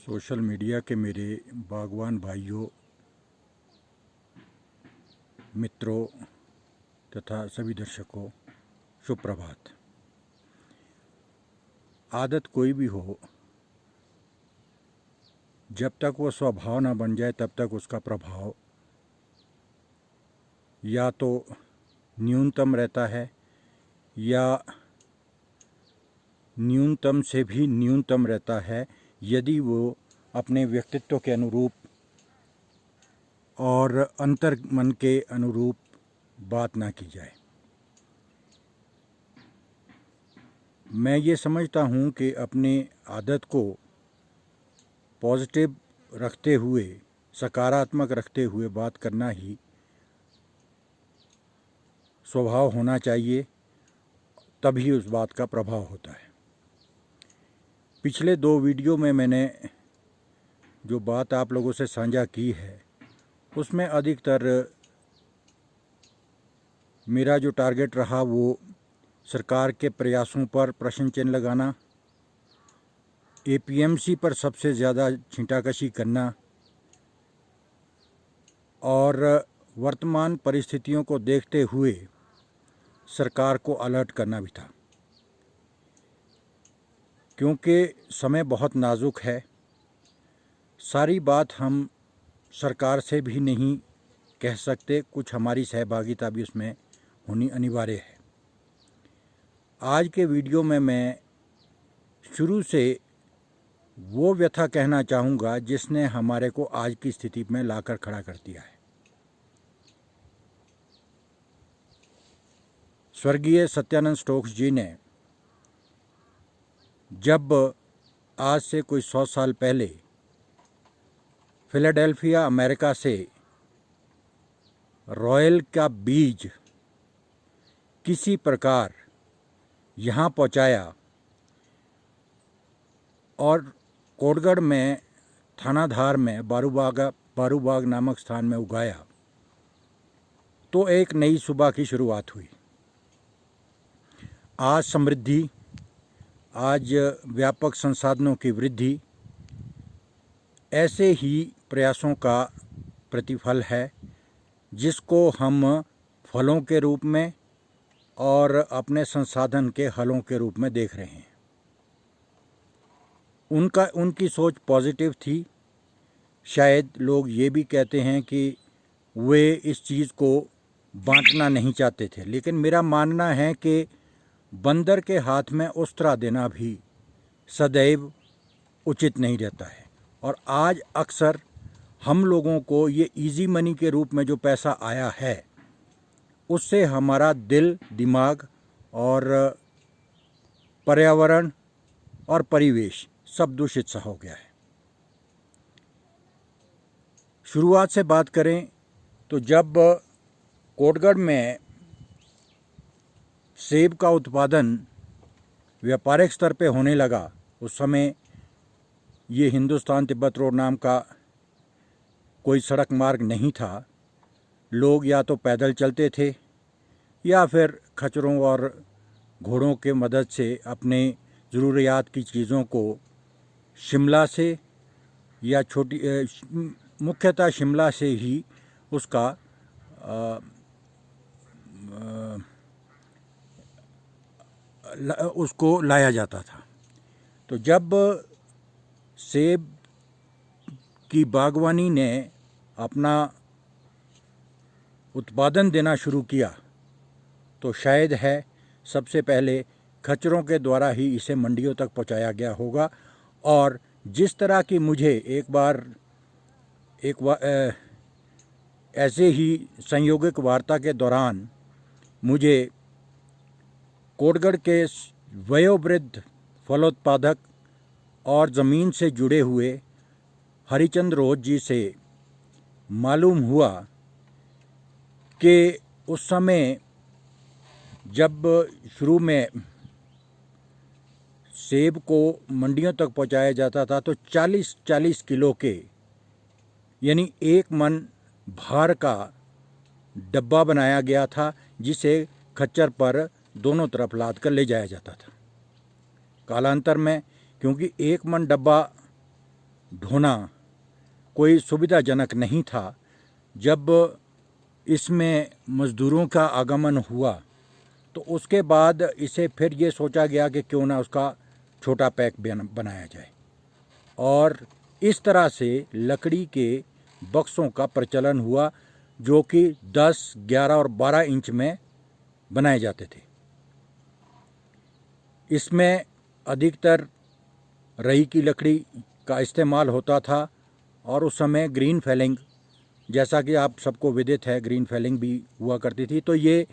Social media के मेरे बागवान भाइयों, मित्रों तथा सभी दर्शकों, शुभ प्रभात। आदत कोई भी हो, जब तक वो स्वभाव ना बन जाए तब तक उसका प्रभाव या तो न्यूनतम रहता है या न्यूनतम से भी न्यूनतम रहता है यदि वो अपने व्यक्तित्व के अनुरूप और अंतर मन के अनुरूप बात ना की जाए। मैं ये समझता हूँ कि अपने आदत को पॉजिटिव रखते हुए, सकारात्मक रखते हुए बात करना ही स्वभाव होना चाहिए, तभी उस बात का प्रभाव होता है। पिछले 2 वीडियो में मैंने जो बात आप लोगों से साझा की है, उसमें अधिकतर मेरा जो टारगेट रहा वो सरकार के प्रयासों पर प्रश्न चिन्ह लगाना, एपीएमसी पर सबसे ज़्यादा छींटाकशी करना और वर्तमान परिस्थितियों को देखते हुए सरकार को अलर्ट करना भी था, क्योंकि समय बहुत नाजुक है। सारी बात हम सरकार से भी नहीं कह सकते, कुछ हमारी सहभागिता भी उसमें होनी अनिवार्य है। आज के वीडियो में मैं शुरू से वो व्यथा कहना चाहूँगा जिसने हमारे को आज की स्थिति में लाकर खड़ा कर दिया है। स्वर्गीय सत्यानंद स्टोक्स जी ने जब आज से कोई 100 साल पहले फिलाडेल्फिया अमेरिका से रॉयल का बीज किसी प्रकार यहाँ पहुँचाया और कोटगढ़ में थानाधार में बारूबाग नामक स्थान में उगाया, तो एक नई सुबह की शुरुआत हुई। आज समृद्धि, आज व्यापक संसाधनों की वृद्धि ऐसे ही प्रयासों का प्रतिफल है, जिसको हम फलों के रूप में और अपने संसाधन के हलों के रूप में देख रहे हैं। उनकी सोच पॉजिटिव थी। शायद लोग ये भी कहते हैं कि वे इस चीज़ को बांटना नहीं चाहते थे, लेकिन मेरा मानना है कि बंदर के हाथ में उस्तरा देना भी सदैव उचित नहीं रहता है। और आज अक्सर हम लोगों को ये इजी मनी के रूप में जो पैसा आया है, उससे हमारा दिल, दिमाग और पर्यावरण और परिवेश सब दूषित सा हो गया है। शुरुआत से बात करें तो जब कोटगढ़ में सेब का उत्पादन व्यापारिक स्तर पे होने लगा, उस समय ये हिंदुस्तान तिब्बत रोड नाम का कोई सड़क मार्ग नहीं था। लोग या तो पैदल चलते थे या फिर खच्चरों और घोड़ों के मदद से अपने ज़रूरियात की चीज़ों को शिमला से या मुख्यतः शिमला से ही उसका उसको लाया जाता था। तो जब सेब की बागवानी ने अपना उत्पादन देना शुरू किया, तो शायद है सबसे पहले खच्चरों के द्वारा ही इसे मंडियों तक पहुंचाया गया होगा। और जिस तरह की मुझे एक बार ऐसे ही संयोगिक वार्ता के दौरान मुझे कोटगढ़ के वयोवृद्ध फलोत्पादक और ज़मीन से जुड़े हुए हरिचंद्र रोज जी से मालूम हुआ कि उस समय जब शुरू में सेब को मंडियों तक पहुंचाया जाता था तो 40-40 किलो के, यानी 1 मन भार का डब्बा बनाया गया था, जिसे खच्चर पर दोनों तरफ लाद कर ले जाया जाता था। कालांतर में क्योंकि 1 मन डब्बा ढोना कोई सुविधाजनक नहीं था। जब इसमें मज़दूरों का आगमन हुआ तो उसके बाद इसे फिर ये सोचा गया कि क्यों ना उसका छोटा पैक बनाया जाए, और इस तरह से लकड़ी के बक्सों का प्रचलन हुआ जो कि 10, 11 और 12 इंच में बनाए जाते थे। इसमें अधिकतर रई की लकड़ी का इस्तेमाल होता था, और उस समय ग्रीन फेलिंग, जैसा कि आप सबको विदित है, ग्रीन फेलिंग भी हुआ करती थी। तो ये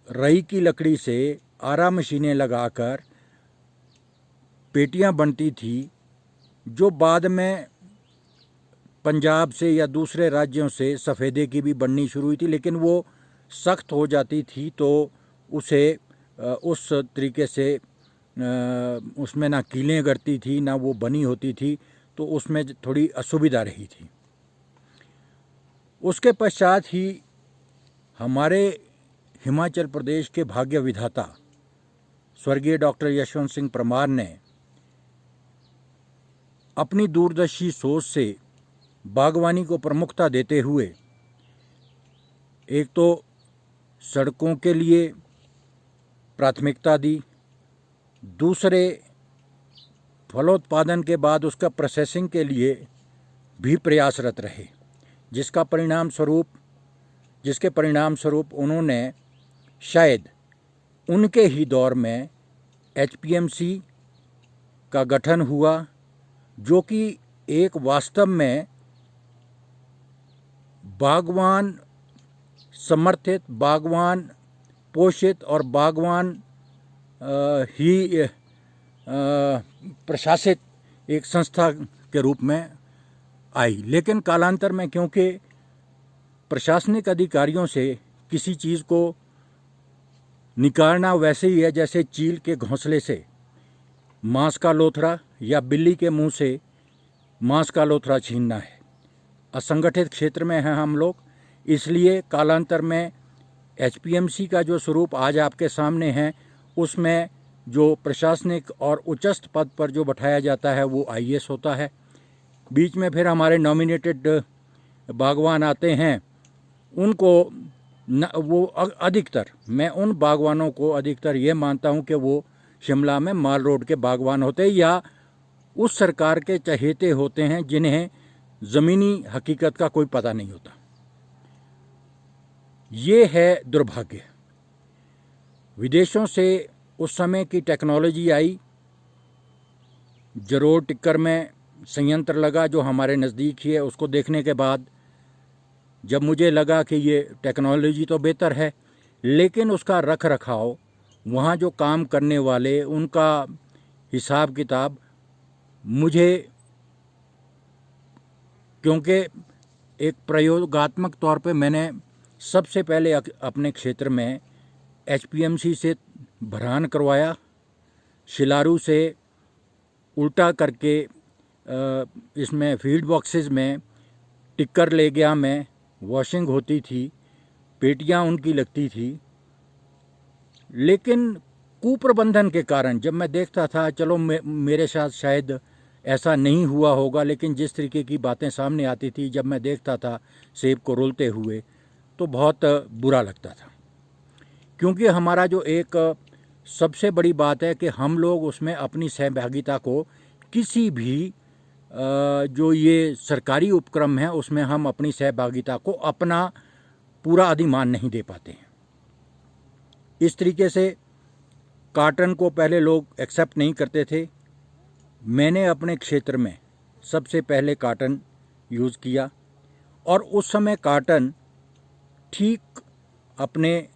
रई की लकड़ी से आरा मशीनें लगाकर पेटियां बनती थी, जो बाद में पंजाब से या दूसरे राज्यों से सफ़ेदे की भी बननी शुरू हुई थी, लेकिन वो सख्त हो जाती थी तो उसे उस तरीके से उसमें ना कीलें गड़ती थी, ना वो बनी होती थी, तो उसमें थोड़ी असुविधा रही थी। उसके पश्चात ही हमारे हिमाचल प्रदेश के भाग्य विधाता स्वर्गीय डॉक्टर यशवंत सिंह परमार ने अपनी दूरदर्शी सोच से बागवानी को प्रमुखता देते हुए एक तो सड़कों के लिए प्राथमिकता दी, दूसरे फलोत्पादन के बाद उसका प्रोसेसिंग के लिए भी प्रयासरत रहे, जिसके परिणाम स्वरूप उन्होंने शायद उनके ही दौर में HPMC का गठन हुआ, जो कि एक वास्तव में बागवान समर्थित, बागवान पोषित और बागवान ही प्रशासित एक संस्था के रूप में आई। लेकिन कालांतर में क्योंकि प्रशासनिक अधिकारियों से किसी चीज़ को निकालना वैसे ही है जैसे चील के घोंसले से मांस का लोथड़ा या बिल्ली के मुंह से मांस का लोथड़ा छीनना है। असंगठित क्षेत्र में हैं हम लोग, इसलिए कालांतर में HPMC का जो स्वरूप आज आपके सामने है, उसमें जो प्रशासनिक और उच्चस्थ पद पर जो बैठाया जाता है वो IAS होता है। बीच में फिर हमारे नॉमिनेटेड बागवान आते हैं, उनको वो अधिकतर, मैं उन बागवानों को अधिकतर ये मानता हूँ कि वो शिमला में माल रोड के बागवान होते हैं या उस सरकार के चहेते होते हैं जिन्हें ज़मीनी हकीकत का कोई पता नहीं होता। ये है दुर्भाग्य। विदेशों से उस समय की टेक्नोलॉजी आई, जरोड़ टिक्कर में संयंत्र लगा जो हमारे नज़दीक ही है। उसको देखने के बाद जब मुझे लगा कि ये टेक्नोलॉजी तो बेहतर है, लेकिन उसका रख रखाव, वहाँ जो काम करने वाले, उनका हिसाब किताब मुझे, क्योंकि एक प्रयोगात्मक तौर पे मैंने सबसे पहले अपने क्षेत्र में HPMC से भरान करवाया, शिलारू से उल्टा करके इसमें फीड बॉक्सेस में टिक्कर ले गया मैं, वॉशिंग होती थी, पेटियां उनकी लगती थी। लेकिन कुप्रबंधन के कारण जब मैं देखता था, चलो मेरे साथ शायद ऐसा नहीं हुआ होगा, लेकिन जिस तरीके की बातें सामने आती थी जब मैं देखता था सेब को रुलते हुए, तो बहुत बुरा लगता था। क्योंकि हमारा जो एक सबसे बड़ी बात है कि हम लोग उसमें अपनी सहभागिता को किसी भी जो ये सरकारी उपक्रम है उसमें हम अपनी सहभागिता को अपना पूरा अधिमान नहीं दे पाते हैं। इस तरीके से कॉटन को पहले लोग एक्सेप्ट नहीं करते थे। मैंने अपने क्षेत्र में सबसे पहले कॉटन यूज़ किया, और उस समय कॉटन ठीक अपने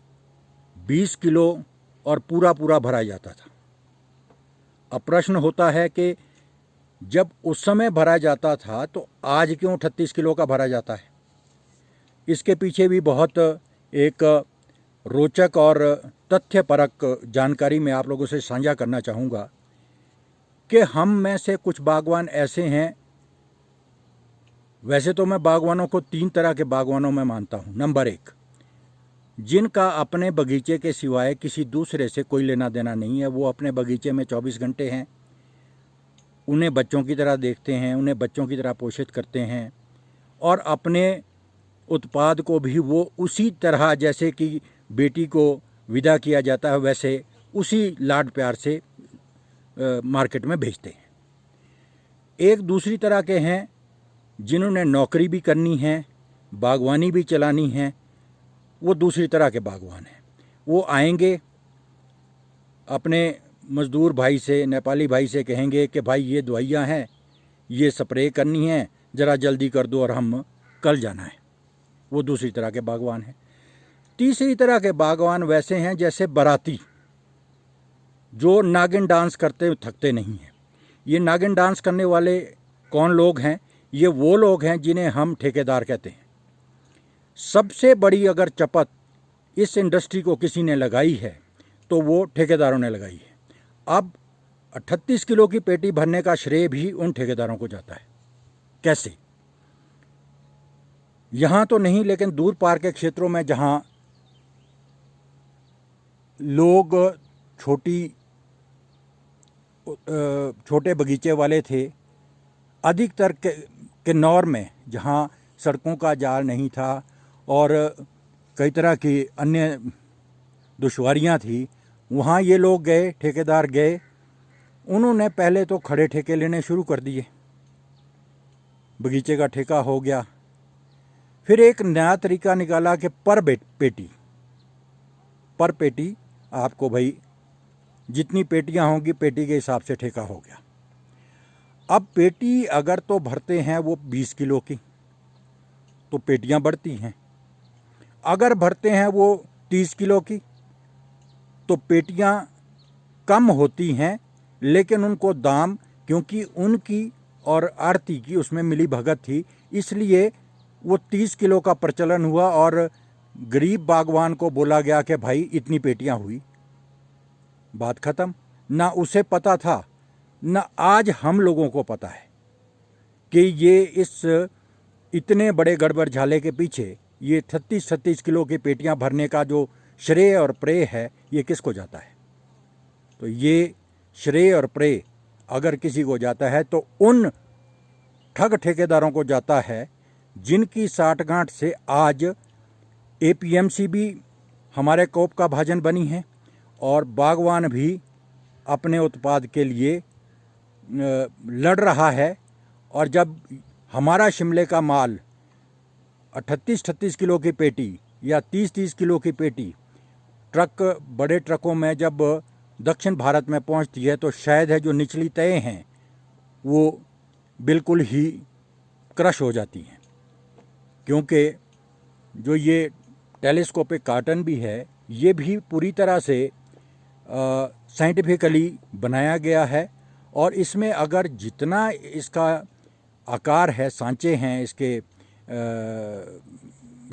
20 किलो और पूरा भरा जाता था। अब प्रश्न होता है कि जब उस समय भरा जाता था तो आज क्यों 38 किलो का भरा जाता है? इसके पीछे भी बहुत एक रोचक और तथ्यपरक जानकारी मैं आप लोगों से साझा करना चाहूँगा कि हम में से कुछ बागवान ऐसे हैं, वैसे तो मैं बागवानों को 3 तरह के बागवानों में मानता हूँ। नंबर 1, जिनका अपने बगीचे के सिवाय किसी दूसरे से कोई लेना देना नहीं है, वो अपने बगीचे में 24 घंटे हैं, उन्हें बच्चों की तरह देखते हैं, उन्हें बच्चों की तरह पोषित करते हैं और अपने उत्पाद को भी वो उसी तरह जैसे कि बेटी को विदा किया जाता है वैसे उसी लाड प्यार से मार्केट में भेजते हैं। एक दूसरी तरह के हैं जिन्होंने नौकरी भी करनी है, बागवानी भी चलानी है, वो दूसरी तरह के बागवान हैं। वो आएंगे अपने मज़दूर भाई से, नेपाली भाई से कहेंगे कि भाई ये दवाइयाँ हैं, ये स्प्रे करनी है, ज़रा जल्दी कर दो और हम कल जाना है। वो दूसरी तरह के बागवान हैं। तीसरी तरह के बागवान वैसे हैं जैसे बाराती, जो नागिन डांस करते थकते नहीं हैं। ये नागिन डांस करने वाले कौन लोग हैं? ये वो लोग हैं जिन्हें हम ठेकेदार कहते हैं। सबसे बड़ी अगर चपत इस इंडस्ट्री को किसी ने लगाई है तो वो ठेकेदारों ने लगाई है। अब 38 किलो की पेटी भरने का श्रेय भी उन ठेकेदारों को जाता है। कैसे? यहाँ तो नहीं, लेकिन दूर पार के क्षेत्रों में जहाँ लोग छोटे बगीचे वाले थे, अधिकतर के नौर में जहाँ सड़कों का जाल नहीं था और कई तरह की अन्य दुश्वारियाँ थी, वहाँ ये लोग गए, ठेकेदार गए, उन्होंने पहले तो खड़े ठेके लेने शुरू कर दिए, बगीचे का ठेका हो गया। फिर एक नया तरीका निकाला कि पर पेटी आपको भाई जितनी पेटियां होंगी पेटी के हिसाब से ठेका हो गया। अब पेटी अगर तो भरते हैं वो 20 किलो की तो पेटियां बढ़ती हैं, अगर भरते हैं वो 30 किलो की तो पेटियां कम होती हैं, लेकिन उनको दाम, क्योंकि उनकी और आड़ती की उसमें मिली भगत थी, इसलिए वो 30 किलो का प्रचलन हुआ और गरीब बागवान को बोला गया कि भाई इतनी पेटियां हुई, बात ख़त्म। ना उसे पता था, ना आज हम लोगों को पता है कि ये इस इतने बड़े गड़बड़ झाले के पीछे ये 36 किलो की पेटियां भरने का जो श्रेय और प्रेय है ये किसको जाता है। तो ये श्रेय और प्रेय अगर किसी को जाता है तो उन ठग ठेकेदारों को जाता है जिनकी साठगांठ से आज एपीएमसी भी हमारे कोप का भाजन बनी है और बागवान भी अपने उत्पाद के लिए लड़ रहा है। और जब हमारा शिमले का माल 38 किलो की पेटी या 30 किलो की पेटी बड़े ट्रकों में जब दक्षिण भारत में पहुंचती है तो शायद है जो निचली तय हैं वो बिल्कुल ही क्रश हो जाती हैं, क्योंकि जो ये टेलीस्कोपिक कार्टन भी है ये भी पूरी तरह से साइंटिफिकली बनाया गया है और इसमें अगर जितना इसका आकार है, सांचे हैं इसके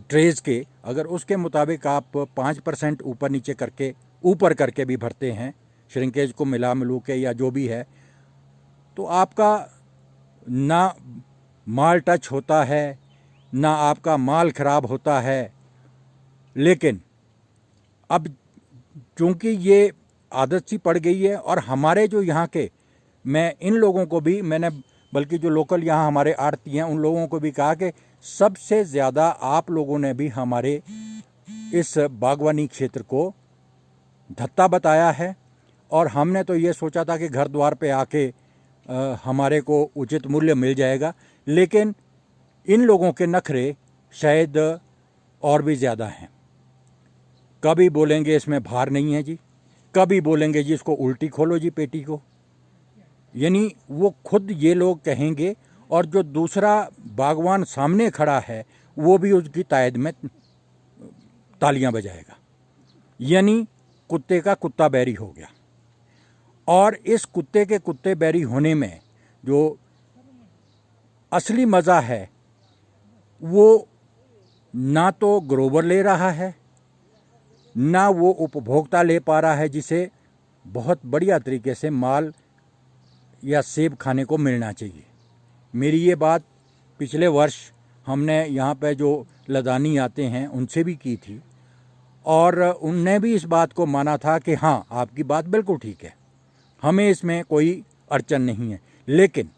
ट्रेज के, अगर उसके मुताबिक आप 5% ऊपर करके भी भरते हैं, श्रिंकेज को मिलू के या जो भी है, तो आपका ना माल टच होता है, ना आपका माल ख़राब होता है। लेकिन अब चूँकि ये आदत सी पड़ गई है और हमारे जो यहाँ के, मैं इन लोगों को भी, मैंने बल्कि जो लोकल यहाँ हमारे आड़ती हैं उन लोगों को भी कहा कि सबसे ज़्यादा आप लोगों ने भी हमारे इस बागवानी क्षेत्र को धत्ता बताया है और हमने तो ये सोचा था कि घर द्वार पे आके हमारे को उचित मूल्य मिल जाएगा, लेकिन इन लोगों के नखरे शायद और भी ज़्यादा हैं। कभी बोलेंगे इसमें भार नहीं है जी, कभी बोलेंगे जी इसको उल्टी खोलो जी पेटी को, यानी वो खुद ये लोग कहेंगे और जो दूसरा बागवान सामने खड़ा है वो भी उसकी तायद में तालियां बजाएगा, यानी कुत्ते का कुत्ता बैरी हो गया। और इस कुत्ते के कुत्ते बैरी होने में जो असली मज़ा है वो ना तो ग्रोवर ले रहा है, ना वो उपभोक्ता ले पा रहा है जिसे बहुत बढ़िया तरीके से माल या सेब खाने को मिलना चाहिए। मेरी ये बात पिछले वर्ष हमने यहाँ पे जो लदानी आते हैं उनसे भी की थी और उनने भी इस बात को माना था कि हाँ आपकी बात बिल्कुल ठीक है, हमें इसमें कोई अड़चन नहीं है। लेकिन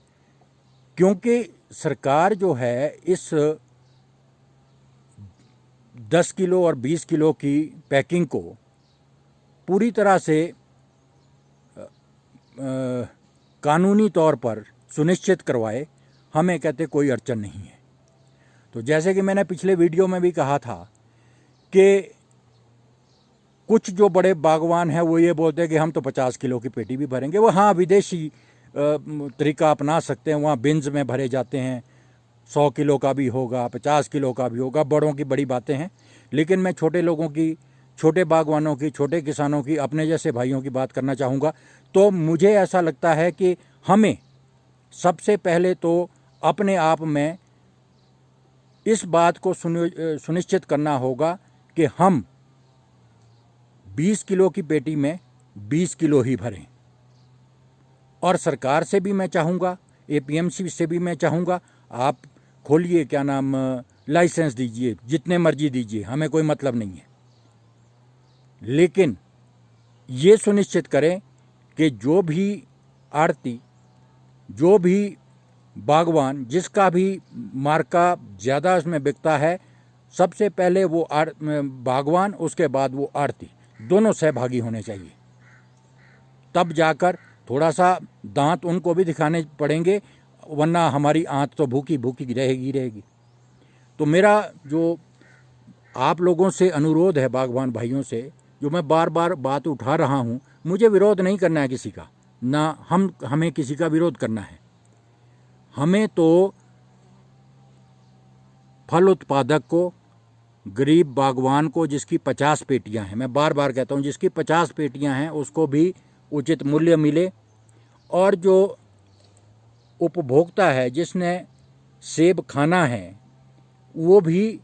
क्योंकि सरकार जो है इस 10 किलो और 20 किलो की पैकिंग को पूरी तरह से कानूनी तौर पर सुनिश्चित करवाए, हमें कहते कोई अड़चन नहीं है। तो जैसे कि मैंने पिछले वीडियो में भी कहा था कि कुछ जो बड़े बागवान हैं वो ये बोलते हैं कि हम तो 50 किलो की पेटी भी भरेंगे। वो हाँ विदेशी तरीका अपना सकते हैं, वहाँ बिन्स में भरे जाते हैं, 100 किलो का भी होगा, 50 किलो का भी होगा, बड़ों की बड़ी बातें हैं। लेकिन मैं छोटे लोगों की, छोटे बागवानों की, छोटे किसानों की, अपने जैसे भाइयों की बात करना चाहूँगा। तो मुझे ऐसा लगता है कि हमें सबसे पहले तो अपने आप में इस बात को सुनिश्चित करना होगा कि हम 20 किलो की पेटी में 20 किलो ही भरें। और सरकार से भी मैं चाहूँगा, APMC से भी मैं चाहूँगा, आप खोलिए, क्या नाम, लाइसेंस दीजिए, जितने मर्जी दीजिए, हमें कोई मतलब नहीं है। लेकिन ये सुनिश्चित करें कि जो भी आड़ती, जो भी बागवान, जिसका भी मार्का ज़्यादा उसमें बिकता है, सबसे पहले वो बागवान, उसके बाद वो आड़ती, दोनों सहभागी होने चाहिए। तब जाकर थोड़ा सा दांत उनको भी दिखाने पड़ेंगे, वरना हमारी आंत तो भूखी भूखी रहेगी। तो मेरा जो आप लोगों से अनुरोध है, बागवान भाइयों से, जो मैं बार बार बात उठा रहा हूँ, मुझे विरोध नहीं करना है किसी का, ना हमें किसी का विरोध करना है। हमें तो फल उत्पादक को, गरीब बागवान को जिसकी 50 पेटियां हैं, मैं बार बार कहता हूं, जिसकी 50 पेटियां हैं उसको भी उचित मूल्य मिले, और जो उपभोक्ता है जिसने सेब खाना है वो भी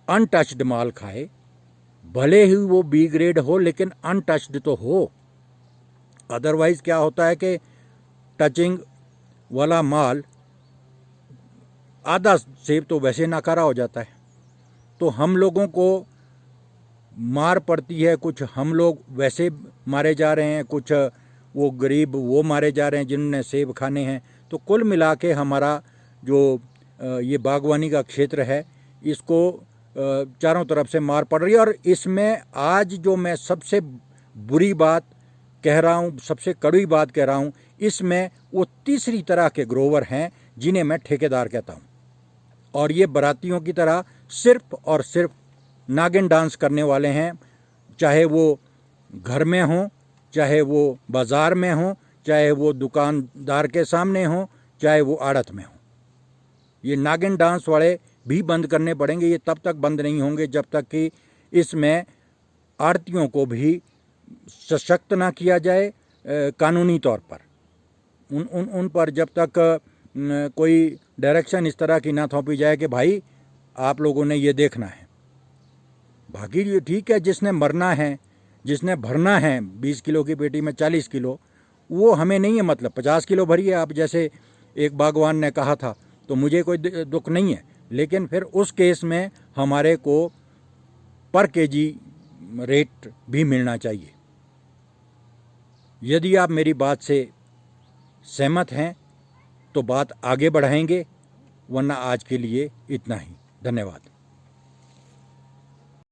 अनटच्ड माल खाए, भले ही वो B ग्रेड हो लेकिन अनटच्ड तो हो। अदरवाइज़ क्या होता है कि टचिंग वाला माल, आधा सेब तो वैसे नाकारा हो जाता है। तो हम लोगों को मार पड़ती है, कुछ हम लोग वैसे मारे जा रहे हैं, कुछ वो गरीब वो मारे जा रहे हैं जिन्होंने सेब खाने हैं। तो कुल मिला के हमारा जो ये बागवानी का क्षेत्र है, इसको चारों तरफ से मार पड़ रही है। और इसमें आज जो मैं सबसे बुरी बात कह रहा हूँ, सबसे कड़वी बात कह रहा हूँ, इसमें वो तीसरी तरह के ग्रोवर हैं जिन्हें मैं ठेकेदार कहता हूँ। और ये बारातियों की तरह सिर्फ और सिर्फ नागिन डांस करने वाले हैं, चाहे वो घर में हों, चाहे वो बाज़ार में हों, चाहे वो दुकानदार के सामने हों, चाहे वो आड़त में हों। ये नागिन डांस वाले भी बंद करने पड़ेंगे। ये तब तक बंद नहीं होंगे जब तक कि इसमें आड़तियों को भी सशक्त ना किया जाए कानूनी तौर पर। उन पर जब तक कोई डायरेक्शन इस तरह की ना थोपी जाए कि भाई आप लोगों ने ये देखना है। बाकी ये ठीक है, जिसने मरना है, जिसने भरना है 20 किलो की पेटी में 40 किलो, वो हमें नहीं है मतलब। 50 किलो भरिए आप, जैसे एक बागवान ने कहा था, तो मुझे कोई दुख नहीं है। लेकिन फिर उस केस में हमारे को पर केजी रेट भी मिलना चाहिए। यदि आप मेरी बात से सहमत हैं तो बात आगे बढ़ाएंगे, वरना आज के लिए इतना ही। धन्यवाद।